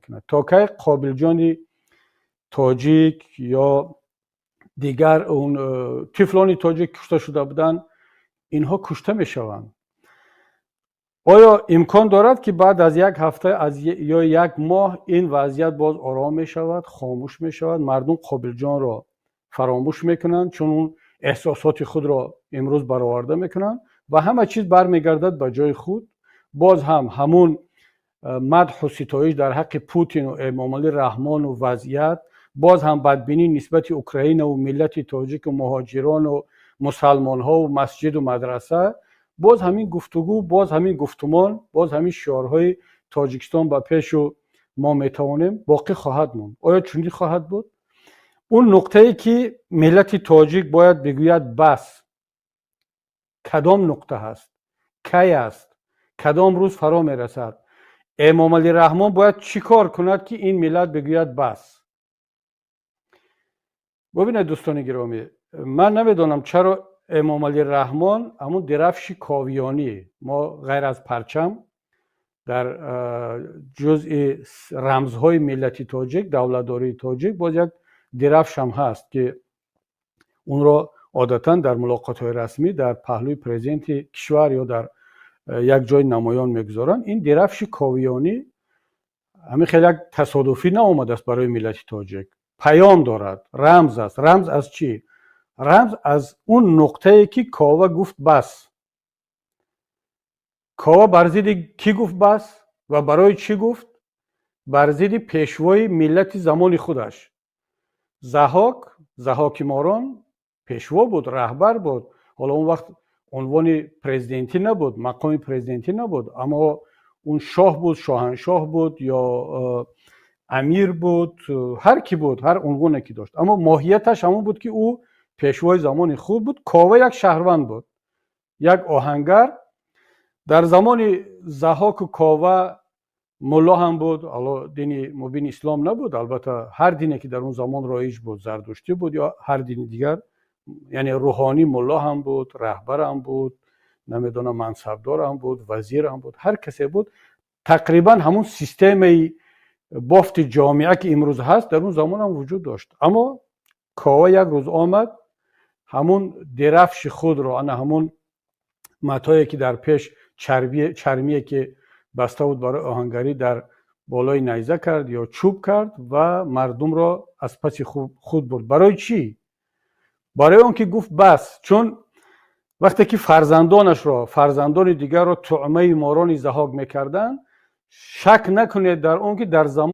میکنه. تا که قابل جان تاجیک یا دیگر اون طفلان تاجیک کشته شده بودن اینها کشته میشوند. آیا امکان دارد که بعد از یک هفته یا یک ماه این وضعیت باز آرام می شود، خاموش می شود، مردم قابل جان را فراموش میکنند چون اون احساسات خود را امروز برآورده میکنند و همه چیز برمیگردد به جای خود؟ باز هم همون مدح و ستایش در حق پوتین و امام علی رحمان و وضعیت، باز هم بدبینی نسبت اوکراین و ملت تاجیک و مهاجران و مسلمان ها و مسجد و مدرسه، باز همین گفتگو، باز همین گفتمان، باز همین شعارهای تاجیکستان به پیش و ما میتوانیم باقی خواهد موند. آیا چنین خواهد بود؟ اون نقطه ای که ملت تاجیک باید بگوید بس، کدام نقطه هست؟ کی است؟ کدام روز فرا میرسد؟ امام علی رحمان باید چی کار کند که این ملت بگوید بس؟ ببینید دوستان گرامی، من نمیدونم چرا امام علی رحمان همون درفش کاویانی، ما غیر از پرچم در جزء رمزهای ملت تاجیک، دولتداری تاجیک، باز یک درفش هم هست که اون را عادتا در ملاقات‌های رسمی در پهلوی پرزیدنت کشور یا در یک جای نمایان میگذارن. این درفش کاویانی همین خیلی یک تصادفی نآمده است برای ملت تاجیک، پیام دارد، رمز است. رمز از چی؟ رمز از اون نقطه‌ای که کاوه گفت بس. کاوه بر ضد کی گفت بس و برای چی گفت؟ بر ضد پیشوای ملت زمان خودش. ضحاک ماران پیشوا بود، رهبر بود. حالا اون وقت عنوان پرزیدنتی نبود، مقام پرزیدنتی نبود، اما اون شاه بود، شاهنشاه بود یا امیر بود، هر کی بود، هر عنوانی که داشت، اما ماهیتش همون بود که او پیشوای زمان خود بود. کاوه یک شهروند بود، یک آهنگر. در زمان ضحاک و کاوه ملا هم بود. حالا دین مبین اسلام نبود، البته هر دینی که در اون زمان رایج بود، زردشتی بود یا هر دین دیگر، یعنی روحانی ملا هم بود، رهبر هم بود، نمیدونم منصبدار هم بود، وزیر هم بود، هر کسی بود. تقریبا همون سیستم بافت جامعه که امروز هست در اون زمان هم وجود داشت. اما کاوه یک روز آمد همون درفش خود رو، همون متایی که در پیش چرمیه که بسته بود برای آهنگری در بالای نیزه کرد یا چوب کرد و مردم را از پس خود برد. برای چی؟ برای اون که گفت بس. چون وقتی که فرزندان دیگر را طعمه ماران ضحاک میکردن، شک نکنید در اون که در زمان